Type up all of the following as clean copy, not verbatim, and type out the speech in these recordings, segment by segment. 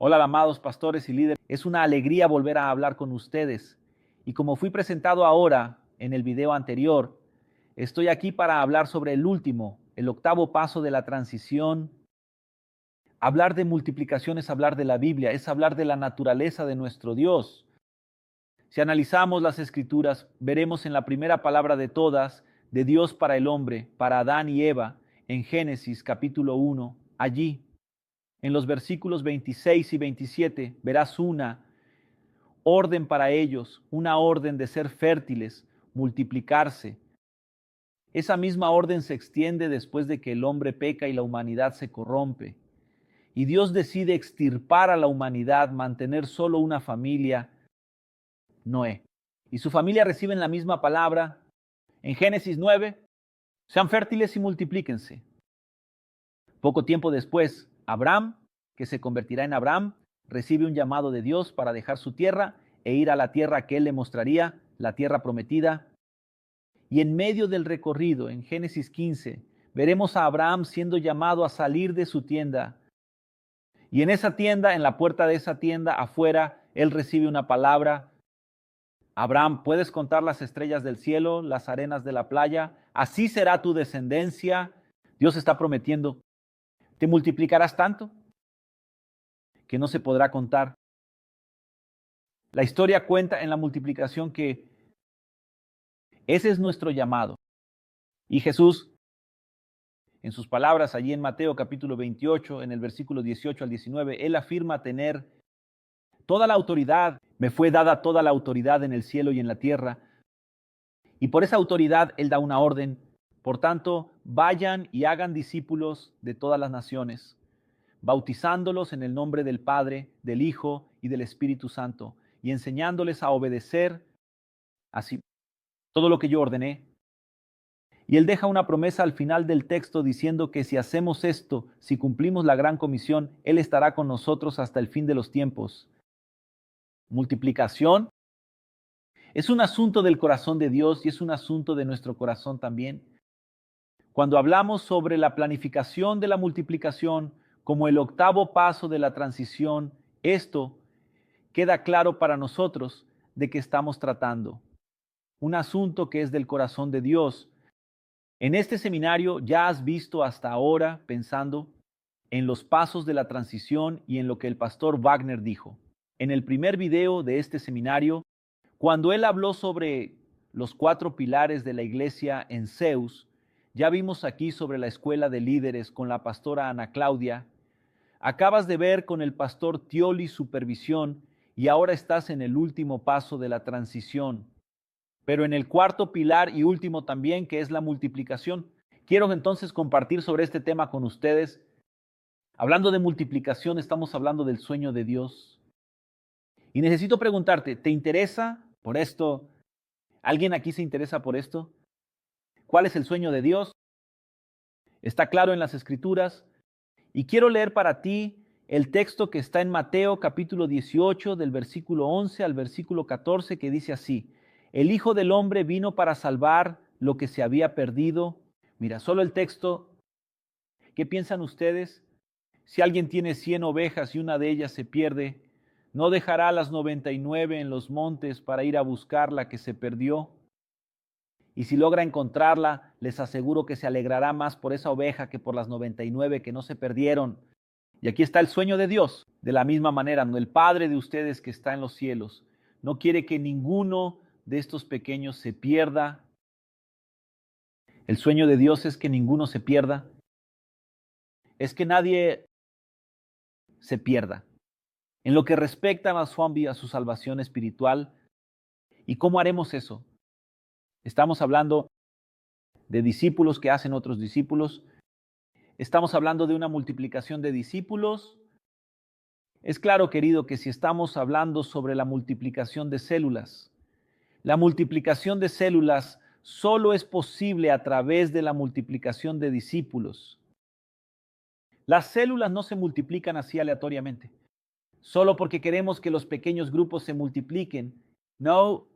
Hola, amados pastores y líderes. Es una alegría volver a hablar con ustedes. Y como fui presentado ahora en el video anterior, estoy aquí para hablar sobre el octavo paso de la transición. Hablar de multiplicación es hablar de la Biblia, es hablar de la naturaleza de nuestro Dios. Si analizamos las Escrituras, veremos en la primera palabra de todas, de Dios para el hombre, para Adán y Eva, en Génesis capítulo 1, allí. En los versículos 26 y 27 verás una orden para ellos, una orden de ser fértiles, multiplicarse. Esa misma orden se extiende después de que el hombre peca y la humanidad se corrompe. Y Dios decide extirpar a la humanidad, mantener solo una familia, Noé. Y su familia reciben la misma palabra en Génesis 9, sean fértiles y multiplíquense. Poco tiempo después, Abraham, que se convertirá en Abraham, recibe un llamado de Dios para dejar su tierra e ir a la tierra que él le mostraría, la tierra prometida. Y en medio del recorrido, en Génesis 15, veremos a Abraham siendo llamado a salir de su tienda. Y en esa tienda, en la puerta de esa tienda, afuera, él recibe una palabra. Abraham, ¿puedes contar las estrellas del cielo, las arenas de la playa? Así será tu descendencia. Dios está prometiendo, te multiplicarás tanto que no se podrá contar. La historia cuenta en la multiplicación que ese es nuestro llamado. Y Jesús, en sus palabras allí en Mateo capítulo 28, en el versículo 18 al 19, él afirma tener toda la autoridad. Me fue dada toda la autoridad en el cielo y en la tierra. Y por esa autoridad él da una orden. Por tanto, vayan y hagan discípulos de todas las naciones, bautizándolos en el nombre del Padre, del Hijo y del Espíritu Santo, y enseñándoles a obedecer así todo lo que yo ordené. Y él deja una promesa al final del texto diciendo que si hacemos esto, si cumplimos la gran comisión, él estará con nosotros hasta el fin de los tiempos. Multiplicación es un asunto del corazón de Dios y es un asunto de nuestro corazón también. Cuando hablamos sobre la planificación de la multiplicación como el octavo paso de la transición, esto queda claro para nosotros de qué estamos tratando. Un asunto que es del corazón de Dios. En este seminario ya has visto hasta ahora pensando en los pasos de la transición y en lo que el pastor Wagner dijo. En el primer video de este seminario, cuando él habló sobre los 4 pilares de la iglesia en Zeus, ya vimos aquí sobre la escuela de líderes con la pastora Ana Claudia. Acabas de ver con el pastor Tioli supervisión y ahora estás en el último paso de la transición, pero en el cuarto pilar y último también, que es la multiplicación. Quiero entonces compartir sobre este tema con ustedes. Hablando de multiplicación, estamos hablando del sueño de Dios. Y necesito preguntarte, ¿te interesa por esto? ¿Alguien aquí se interesa por esto? ¿Cuál es el sueño de Dios? Está claro en las Escrituras. Y quiero leer para ti el texto que está en Mateo capítulo 18, del versículo 11 al versículo 14, que dice así: el Hijo del Hombre vino para salvar lo que se había perdido. Mira, solo el texto. ¿Qué piensan ustedes? Si alguien tiene 100 ovejas y una de ellas se pierde, ¿no dejará las 99 en los montes para ir a buscar la que se perdió? Y si logra encontrarla, les aseguro que se alegrará más por esa oveja que por las 99 que no se perdieron. Y aquí está el sueño de Dios. De la misma manera, el Padre de ustedes que está en los cielos no quiere que ninguno de estos pequeños se pierda. El sueño de Dios es que ninguno se pierda. Es que nadie se pierda. En lo que respecta a su salvación espiritual. ¿Y cómo haremos eso? Estamos hablando de discípulos que hacen otros discípulos. Estamos hablando de una multiplicación de discípulos. Es claro, querido, que si estamos hablando sobre la multiplicación de células, la multiplicación de células solo es posible a través de la multiplicación de discípulos. Las células no se multiplican así aleatoriamente, solo porque queremos que los pequeños grupos se multipliquen. No,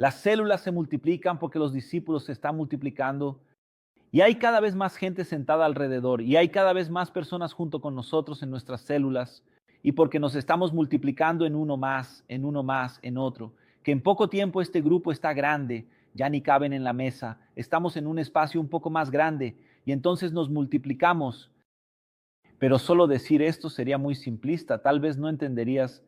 las células se multiplican porque los discípulos se están multiplicando y hay cada vez más gente sentada alrededor y hay cada vez más personas junto con nosotros en nuestras células. y porque nos estamos multiplicando en uno más, en otro, que en poco tiempo este grupo está grande, ya ni caben en la mesa, estamos en un espacio un poco más grande y entonces nos multiplicamos. Pero solo decir esto sería muy simplista, tal vez no entenderías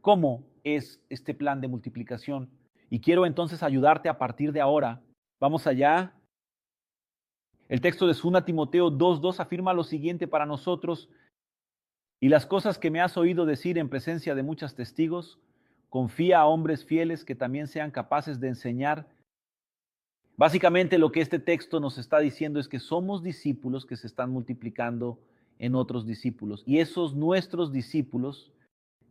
cómo es este plan de multiplicación. Y quiero entonces ayudarte a partir de ahora. Vamos allá. El texto de 2 Timoteo 2:2 afirma lo siguiente para nosotros: y las cosas que me has oído decir en presencia de muchos testigos, confía a hombres fieles que también sean capaces de enseñar. Básicamente lo que este texto nos está diciendo es que somos discípulos que se están multiplicando en otros discípulos, y esos nuestros discípulos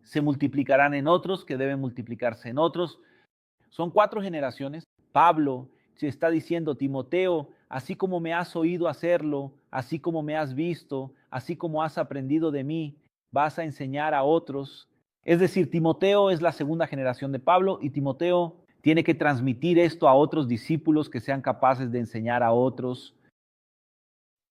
se multiplicarán en otros que deben multiplicarse en otros. Son 4 generaciones. Pablo se está diciendo: Timoteo, así como me has oído hacerlo, así como me has visto, así como has aprendido de mí, vas a enseñar a otros. Es decir, Timoteo es la segunda generación de Pablo y Timoteo tiene que transmitir esto a otros discípulos que sean capaces de enseñar a otros.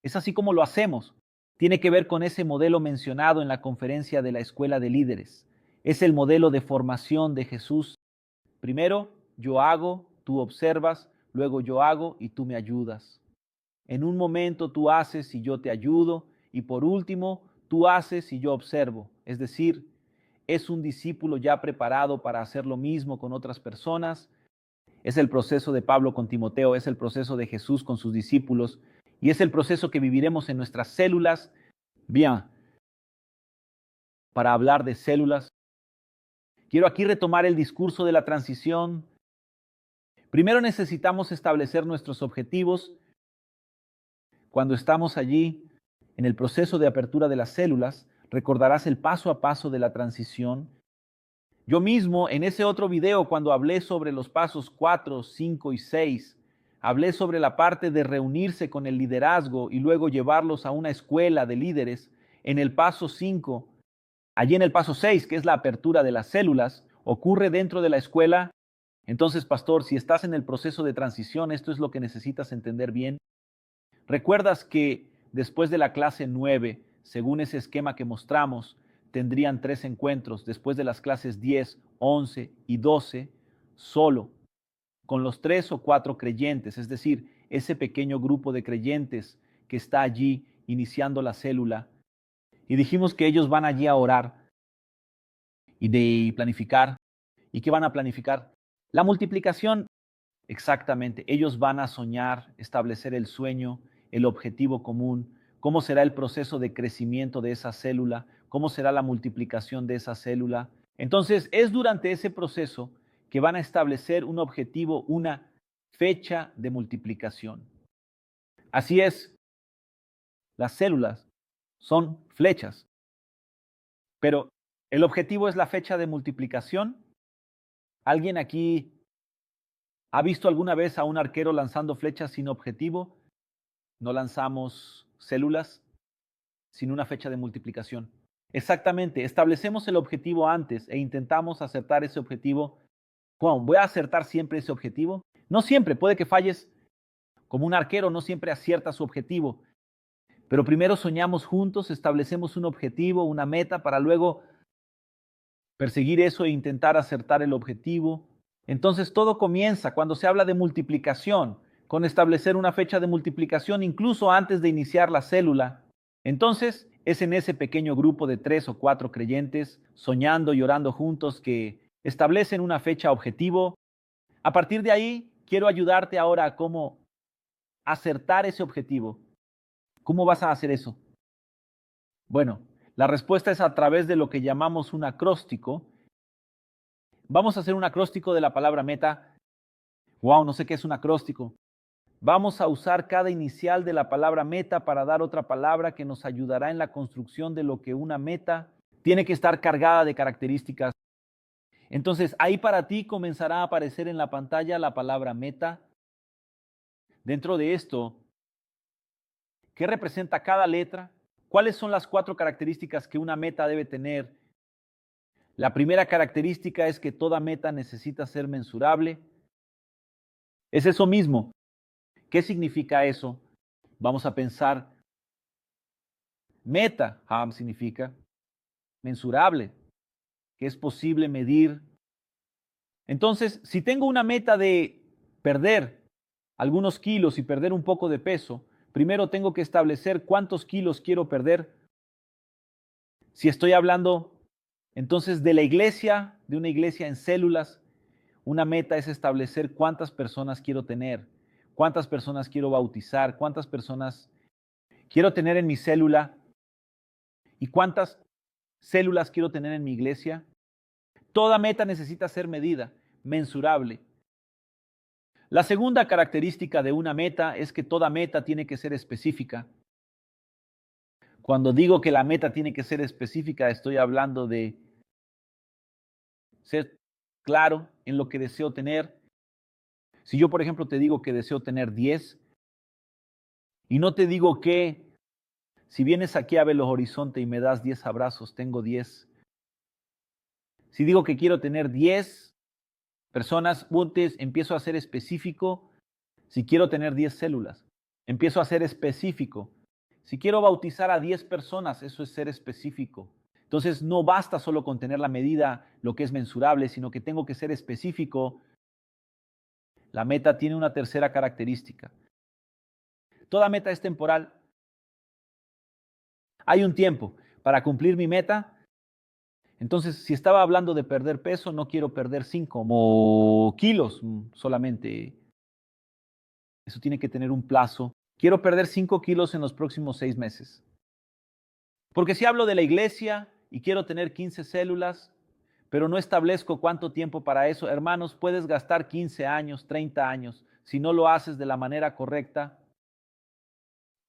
Es así como lo hacemos. Tiene que ver con ese modelo mencionado en la conferencia de la Escuela de Líderes. Es el modelo de formación de Jesús. Primero, yo hago, tú observas, luego yo hago y tú me ayudas. En un momento tú haces y yo te ayudo, y por último, tú haces y yo observo. Es decir, es un discípulo ya preparado para hacer lo mismo con otras personas. Es el proceso de Pablo con Timoteo, es el proceso de Jesús con sus discípulos, y es el proceso que viviremos en nuestras células. Bien, para hablar de células, quiero aquí retomar el discurso de la transición. Primero necesitamos establecer nuestros objetivos. Cuando estamos allí en el proceso de apertura de las células, recordarás el paso a paso de la transición. Yo mismo en ese otro video, cuando hablé sobre los pasos 4, 5 y 6, hablé sobre la parte de reunirse con el liderazgo y luego llevarlos a una escuela de líderes. En el paso 5, allí en el paso 6, que es la apertura de las células, ocurre dentro de la escuela. Entonces, pastor, si estás en el proceso de transición, esto es lo que necesitas entender bien. ¿Recuerdas que después de la clase 9, según ese esquema que mostramos, tendrían 3 encuentros después de las clases 10, 11 y 12, solo con los 3 o 4 creyentes, es decir, ese pequeño grupo de creyentes que está allí iniciando la célula? Y dijimos que ellos van allí a orar y de planificar. ¿Y qué van a planificar? La multiplicación. Exactamente, ellos van a soñar, establecer el sueño, el objetivo común, cómo será el proceso de crecimiento de esa célula, cómo será la multiplicación de esa célula. Entonces, es durante ese proceso que van a establecer un objetivo, una fecha de multiplicación. Así es, las células son flechas, pero ¿el objetivo es la fecha de multiplicación? ¿Alguien aquí ha visto alguna vez a un arquero lanzando flechas sin objetivo? No lanzamos células sin una fecha de multiplicación. Exactamente, establecemos el objetivo antes e intentamos acertar ese objetivo. Bueno, ¿voy a acertar siempre ese objetivo? No siempre, puede que falles. Como un arquero no siempre acierta su objetivo, pero primero soñamos juntos, establecemos un objetivo, una meta, para luego perseguir eso e intentar acertar el objetivo. Entonces todo comienza cuando se habla de multiplicación, con establecer una fecha de multiplicación incluso antes de iniciar la célula. Entonces es en ese pequeño grupo de 3 o 4 creyentes, soñando y orando juntos, que establecen una fecha objetivo. A partir de ahí, quiero ayudarte ahora a cómo acertar ese objetivo. ¿Cómo vas a hacer eso? Bueno, la respuesta es a través de lo que llamamos un acróstico. Vamos a hacer un acróstico de la palabra meta. Wow, no sé qué es un acróstico. Vamos a usar cada inicial de la palabra meta para dar otra palabra que nos ayudará en la construcción de lo que una meta tiene que estar cargada de características. Entonces, ahí para ti comenzará a aparecer en la pantalla la palabra meta. Dentro de esto, ¿qué representa cada letra? ¿Cuáles son las 4 características que una meta debe tener? La primera característica es que toda meta necesita ser mensurable. Es eso mismo. ¿Qué significa eso? Vamos a pensar. Meta, ham significa mensurable, que es posible medir. Entonces, si tengo una meta de perder algunos kilos y perder un poco de peso, primero tengo que establecer cuántos kilos quiero perder. Si estoy hablando entonces de la iglesia, de una iglesia en células, una meta es establecer cuántas personas quiero tener, cuántas personas quiero bautizar, cuántas personas quiero tener en mi célula y cuántas células quiero tener en mi iglesia. Toda meta necesita ser medida, mensurable. La segunda característica de una meta es que toda meta tiene que ser específica. Cuando digo que la meta tiene que ser específica, estoy hablando de ser claro en lo que deseo tener. Si yo, por ejemplo, te digo que deseo tener 10 y no te digo que si vienes aquí a Belo Horizonte y me das 10 abrazos, tengo 10. Si digo que quiero tener 10 personas, empiezo a ser específico. Si quiero tener 10 células, empiezo a ser específico. Si quiero bautizar a 10 personas, eso es ser específico. Entonces, no basta solo con tener la medida, lo que es mensurable, sino que tengo que ser específico. La meta tiene una tercera característica. Toda meta es temporal. Hay un tiempo para cumplir mi meta. Entonces, si estaba hablando de perder peso, no quiero perder 5 kilos solamente. Eso tiene que tener un plazo. Quiero perder 5 kilos en los próximos 6 meses. Porque si hablo de la iglesia y quiero tener 15 células, pero no establezco cuánto tiempo para eso, hermanos, puedes gastar 15 años, 30 años, si no lo haces de la manera correcta.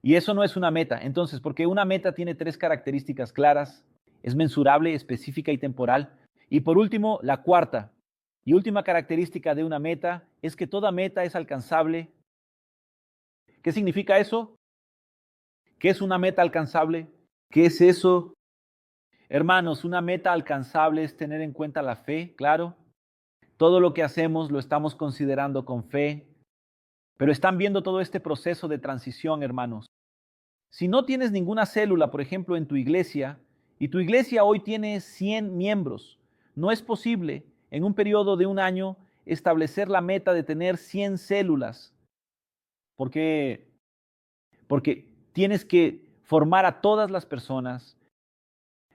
Y eso no es una meta. Entonces, porque una meta tiene 3 características claras, es mensurable, específica y temporal. Y por último, la cuarta y última característica de una meta es que toda meta es alcanzable. ¿Qué significa eso? ¿Qué es una meta alcanzable? ¿Qué es eso? Hermanos, una meta alcanzable es tener en cuenta la fe, claro. Todo lo que hacemos lo estamos considerando con fe, pero están viendo todo este proceso de transición, hermanos. Si no tienes ninguna célula, por ejemplo, en tu iglesia, y tu iglesia hoy tiene 100 miembros, no es posible en un periodo de un año establecer la meta de tener 100 células, porque tienes que formar a todas las personas.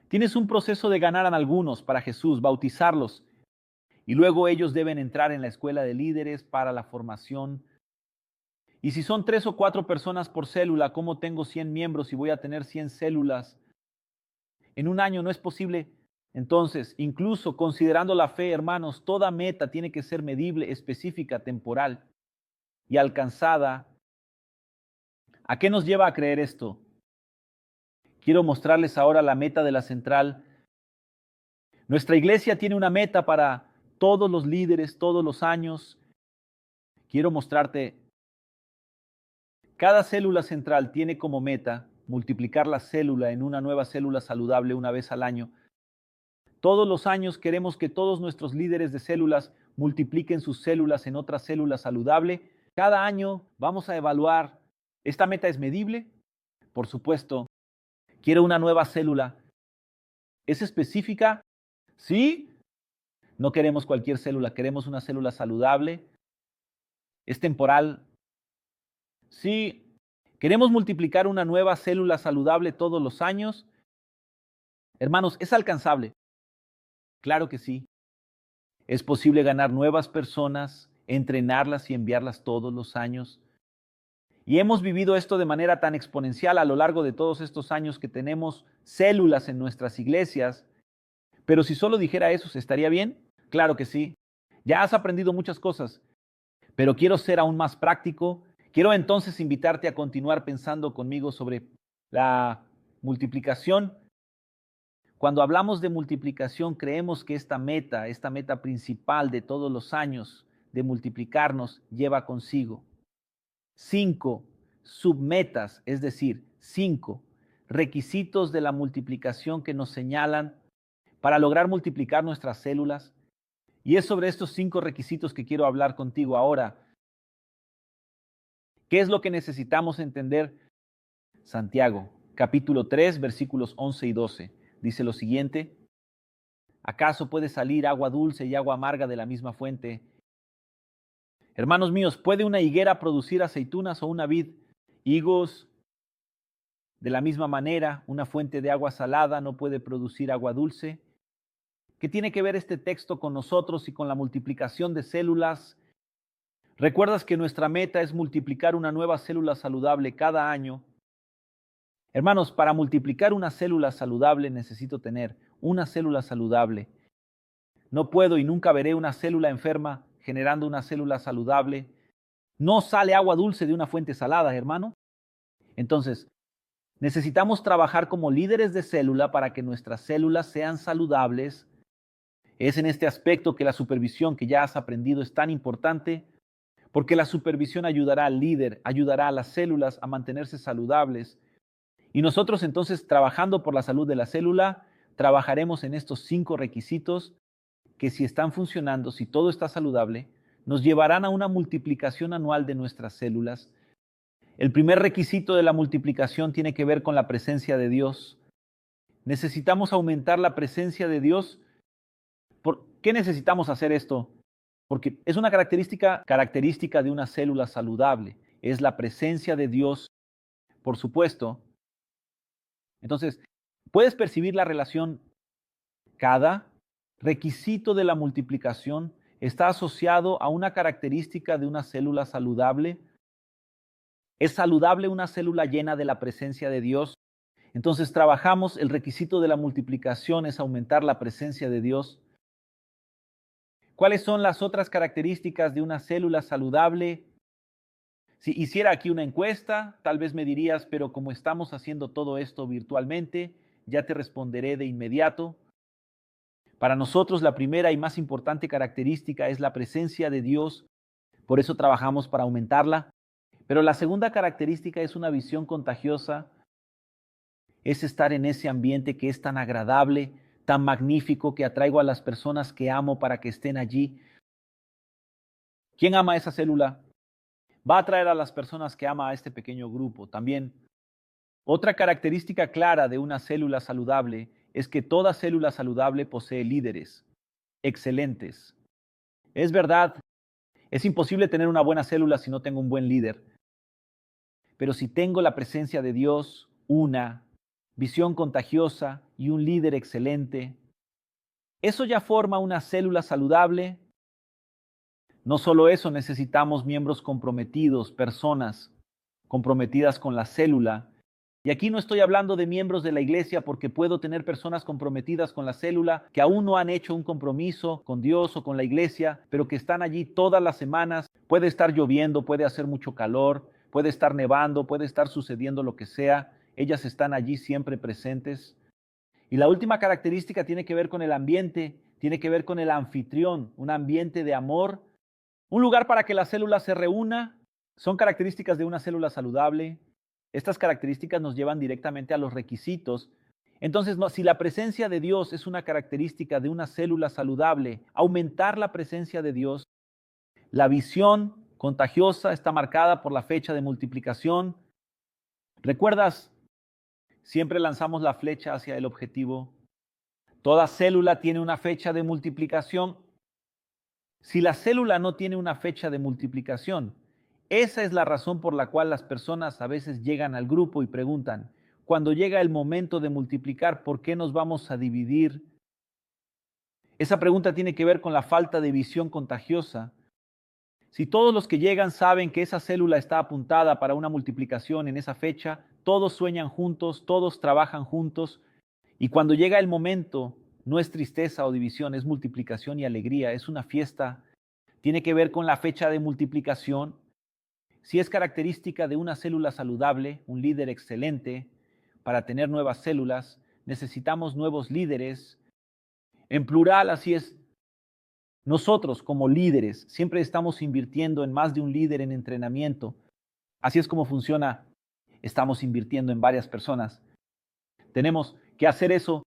Tienes un proceso de ganar a algunos para Jesús, bautizarlos, y luego ellos deben entrar en la escuela de líderes para la formación. Y si son 3 o 4 personas por célula, ¿cómo tengo 100 miembros y voy a tener 100 células? En un año no es posible. Entonces, incluso considerando la fe, hermanos, toda meta tiene que ser medible, específica, temporal y alcanzada. ¿A qué nos lleva a creer esto? Quiero mostrarles ahora la meta de la central. Nuestra iglesia tiene una meta para todos los líderes, todos los años. Quiero mostrarte, cada célula central tiene como meta multiplicar la célula en una nueva célula saludable una vez al año. Todos los años queremos que todos nuestros líderes de células multipliquen sus células en otra célula saludable. Cada año vamos a evaluar, ¿esta meta es medible? Por supuesto. ¿Quiero una nueva célula? ¿Es específica? Sí. No queremos cualquier célula, queremos una célula saludable. ¿Es temporal? Sí. ¿Queremos multiplicar una nueva célula saludable todos los años? Hermanos, ¿es alcanzable? Claro que sí. Es posible ganar nuevas personas, entrenarlas y enviarlas todos los años. Y hemos vivido esto de manera tan exponencial a lo largo de todos estos años que tenemos células en nuestras iglesias. Pero si solo dijera eso, ¿estaría bien? Claro que sí. Ya has aprendido muchas cosas, pero quiero ser aún más práctico. Quiero entonces invitarte a continuar pensando conmigo sobre la multiplicación. Cuando hablamos de multiplicación, creemos que esta meta principal de todos los años de multiplicarnos, lleva consigo 5 submetas, es decir, 5 requisitos de la multiplicación que nos señalan para lograr multiplicar nuestras células. Y es sobre estos 5 requisitos que quiero hablar contigo ahora. ¿Qué es lo que necesitamos entender? Santiago, capítulo 3, versículos 11 y 12. dice lo siguiente: ¿acaso puede salir agua dulce y agua amarga de la misma fuente? Hermanos míos, ¿puede una higuera producir aceitunas o una vid higos? De la misma manera, una fuente de agua salada no puede producir agua dulce. ¿Qué tiene que ver este texto con nosotros y con la multiplicación de células? ¿Recuerdas que nuestra meta es multiplicar una nueva célula saludable cada año? Hermanos, para multiplicar una célula saludable necesito tener una célula saludable. No puedo y nunca veré una célula enferma generando una célula saludable. No sale agua dulce de una fuente salada, hermano. Entonces, necesitamos trabajar como líderes de célula para que nuestras células sean saludables. Es en este aspecto que la supervisión que ya has aprendido es tan importante, porque la supervisión ayudará al líder, ayudará a las células a mantenerse saludables. Y nosotros entonces, trabajando por la salud de la célula, trabajaremos en estos 5 requisitos que, si están funcionando, si todo está saludable, nos llevarán a una multiplicación anual de nuestras células. El primer requisito de la multiplicación tiene que ver con la presencia de Dios. Necesitamos aumentar la presencia de Dios. ¿Por qué necesitamos hacer esto? Porque es una característica de una célula saludable. Es la presencia de Dios, por supuesto. Entonces, puedes percibir la relación. Cada requisito de la multiplicación está asociado a una característica de una célula saludable. ¿Es saludable una célula llena de la presencia de Dios? Entonces trabajamos, el requisito de la multiplicación es aumentar la presencia de Dios. ¿Cuáles son las otras características de una célula saludable? Si hiciera aquí una encuesta, tal vez me dirías, pero como estamos haciendo todo esto virtualmente, ya te responderé de inmediato. Para nosotros la primera y más importante característica es la presencia de Dios, por eso trabajamos para aumentarla. Pero la segunda característica es una visión contagiosa, es estar en ese ambiente que es tan agradable, tan magnífico, que atraigo a las personas que amo para que estén allí. ¿Quién ama esa célula? Va a atraer a las personas que ama a este pequeño grupo. También, otra característica clara de una célula saludable es que toda célula saludable posee líderes excelentes. Es verdad, es imposible tener una buena célula si no tengo un buen líder. Pero si tengo la presencia de Dios, una visión contagiosa y un líder excelente, eso ya forma una célula saludable. No solo eso, necesitamos miembros comprometidos, personas comprometidas con la célula. Y aquí no estoy hablando de miembros de la iglesia, porque puedo tener personas comprometidas con la célula que aún no han hecho un compromiso con Dios o con la iglesia, pero que están allí todas las semanas. Puede estar lloviendo, puede hacer mucho calor, puede estar nevando, puede estar sucediendo lo que sea. Ellas están allí siempre presentes. Y la última característica tiene que ver con el ambiente, tiene que ver con el anfitrión, un ambiente de amor, un lugar para que la célula se reúna. Son características de una célula saludable. Estas características nos llevan directamente a los requisitos. Entonces, si la presencia de Dios es una característica de una célula saludable, aumentar la presencia de Dios, la visión contagiosa está marcada por la fecha de multiplicación. ¿Recuerdas? Siempre lanzamos la flecha hacia el objetivo. Toda célula tiene una fecha de multiplicación. Si la célula no tiene una fecha de multiplicación, esa es la razón por la cual las personas a veces llegan al grupo y preguntan, cuando llega el momento de multiplicar, ¿por qué nos vamos a dividir? Esa pregunta tiene que ver con la falta de visión contagiosa. Si todos los que llegan saben que esa célula está apuntada para una multiplicación en esa fecha, todos sueñan juntos, todos trabajan juntos, y cuando llega el momento, no es tristeza o división, es multiplicación y alegría, es una fiesta. Tiene que ver con la fecha de multiplicación. Si es característica de una célula saludable, un líder excelente, para tener nuevas células, necesitamos nuevos líderes. En plural, así es. Nosotros, como líderes, siempre estamos invirtiendo en más de un líder en entrenamiento. Así es como funciona. Estamos invirtiendo en varias personas. Tenemos que hacer eso.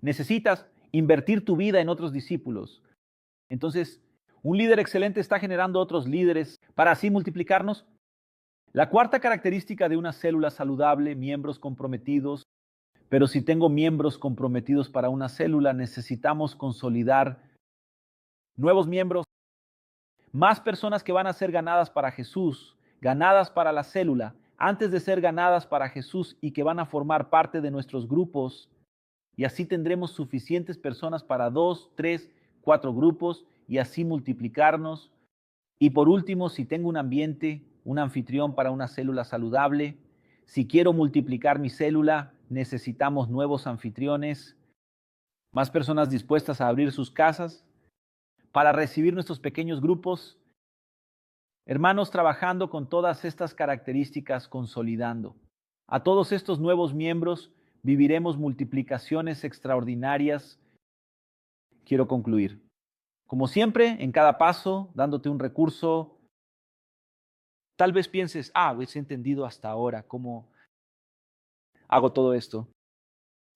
Necesitas invertir tu vida en otros discípulos. Entonces, un líder excelente está generando otros líderes para así multiplicarnos. La cuarta característica de una célula saludable, miembros comprometidos, Pero si tengo miembros comprometidos para una célula, necesitamos consolidar nuevos miembros, más personas que van a ser ganadas para Jesús, ganadas para la célula, antes de ser ganadas para Jesús y que van a formar parte de nuestros grupos. Y así tendremos suficientes personas para 2, 3, 4 grupos y así multiplicarnos. Y por último, si tengo un ambiente, un anfitrión para una célula saludable, si quiero multiplicar mi célula, necesitamos nuevos anfitriones, más personas dispuestas a abrir sus casas para recibir nuestros pequeños grupos, hermanos trabajando con todas estas características, consolidando. A todos estos nuevos miembros viviremos multiplicaciones extraordinarias. Quiero concluir. Como siempre, en cada paso, dándote un recurso. Tal vez pienses, he entendido hasta ahora cómo hago todo esto.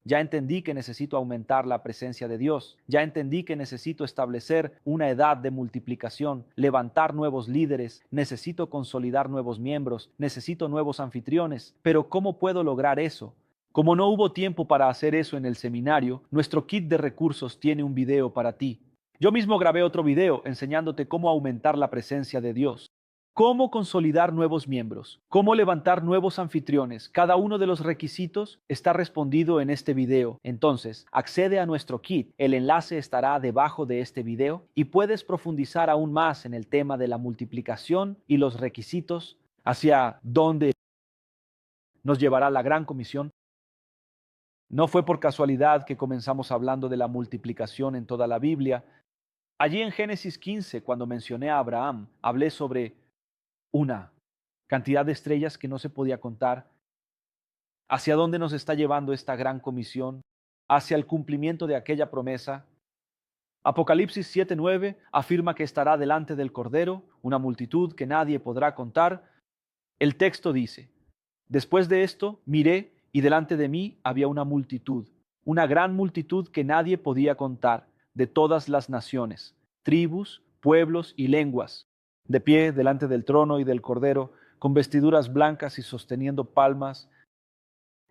Ya entendí que necesito aumentar la presencia de Dios. Ya entendí que necesito establecer una edad de multiplicación, levantar nuevos líderes. Necesito consolidar nuevos miembros. Necesito nuevos anfitriones. Pero ¿cómo puedo lograr eso? Como no hubo tiempo para hacer eso en el seminario, nuestro kit de recursos tiene un video para ti. Yo mismo grabé otro video enseñándote cómo aumentar la presencia de Dios. Cómo consolidar nuevos miembros, cómo levantar nuevos anfitriones. Cada uno de los requisitos está respondido en este video. Entonces, accede a nuestro kit. El enlace estará debajo de este video y puedes profundizar aún más en el tema de la multiplicación y los requisitos hacia dónde nos llevará la gran comisión. No fue por casualidad que comenzamos hablando de la multiplicación en toda la Biblia. Allí en Génesis 15, cuando mencioné a Abraham, hablé sobre una cantidad de estrellas que no se podía contar. ¿Hacia dónde nos está llevando esta gran comisión? Hacia el cumplimiento de aquella promesa. Apocalipsis 7:9 afirma que estará delante del Cordero una multitud que nadie podrá contar. El texto dice, después de esto miré y delante de mí había una multitud, una gran multitud que nadie podía contar, de todas las naciones, tribus, pueblos y lenguas, de pie delante del trono y del Cordero, con vestiduras blancas y sosteniendo palmas.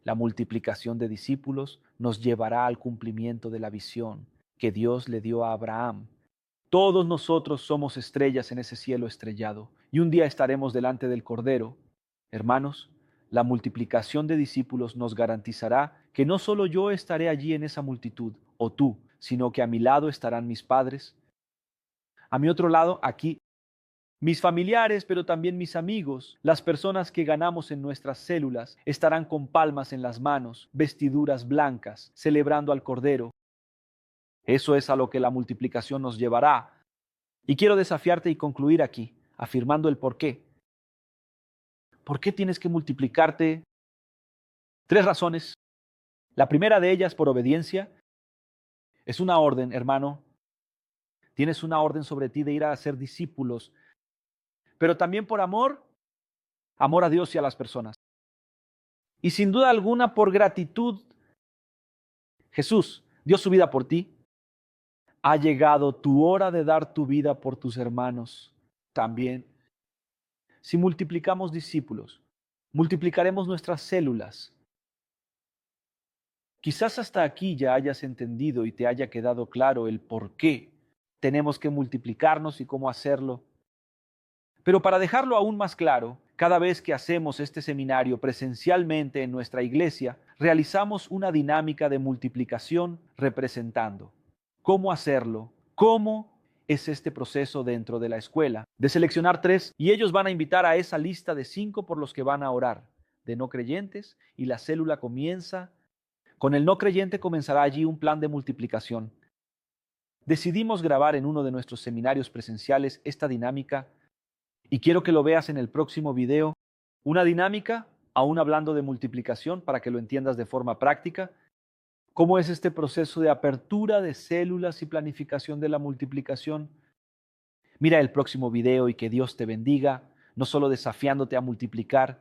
La multiplicación de discípulos nos llevará al cumplimiento de la visión que Dios le dio a Abraham. Todos nosotros somos estrellas en ese cielo estrellado y un día estaremos delante del Cordero. Hermanos, la multiplicación de discípulos nos garantizará que no solo yo estaré allí en esa multitud, o tú, sino que a mi lado estarán mis padres. A mi otro lado, aquí, mis familiares, pero también mis amigos, las personas que ganamos en nuestras células, estarán con palmas en las manos, vestiduras blancas, celebrando al Cordero. Eso es a lo que la multiplicación nos llevará. Y quiero desafiarte y concluir aquí, afirmando el por qué. ¿Por qué tienes que multiplicarte? 3 razones. La primera de ellas, por obediencia. Es una orden, hermano. Tienes una orden sobre ti de ir a ser discípulos, pero también por amor a Dios y a las personas. Y sin duda alguna por gratitud. Jesús dio su vida por ti. Ha llegado tu hora de dar tu vida por tus hermanos también. Si multiplicamos discípulos, multiplicaremos nuestras células. Quizás hasta aquí ya hayas entendido y te haya quedado claro el por qué tenemos que multiplicarnos y cómo hacerlo. Pero para dejarlo aún más claro, cada vez que hacemos este seminario presencialmente en nuestra iglesia, realizamos una dinámica de multiplicación representando cómo hacerlo, cómo es este proceso dentro de la escuela, de seleccionar 3 y ellos van a invitar a esa lista de 5 por los que van a orar, de no creyentes, y la célula comienza. Con el no creyente comenzará allí un plan de multiplicación. Decidimos grabar en uno de nuestros seminarios presenciales esta dinámica y quiero que lo veas en el próximo video. Una dinámica, aún hablando de multiplicación, para que lo entiendas de forma práctica. ¿Cómo es este proceso de apertura de células y planificación de la multiplicación? Mira el próximo video y que Dios te bendiga, no solo desafiándote a multiplicar,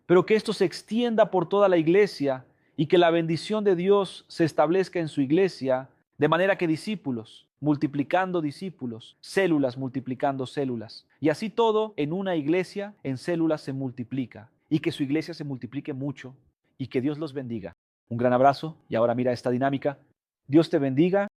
pero que esto se extienda por toda la iglesia y que la bendición de Dios se establezca en su iglesia, de manera que discípulos, multiplicando discípulos, células multiplicando células, y así todo en una iglesia, en células se multiplica, y que su iglesia se multiplique mucho, y que Dios los bendiga. Un gran abrazo y ahora mira esta dinámica. Dios te bendiga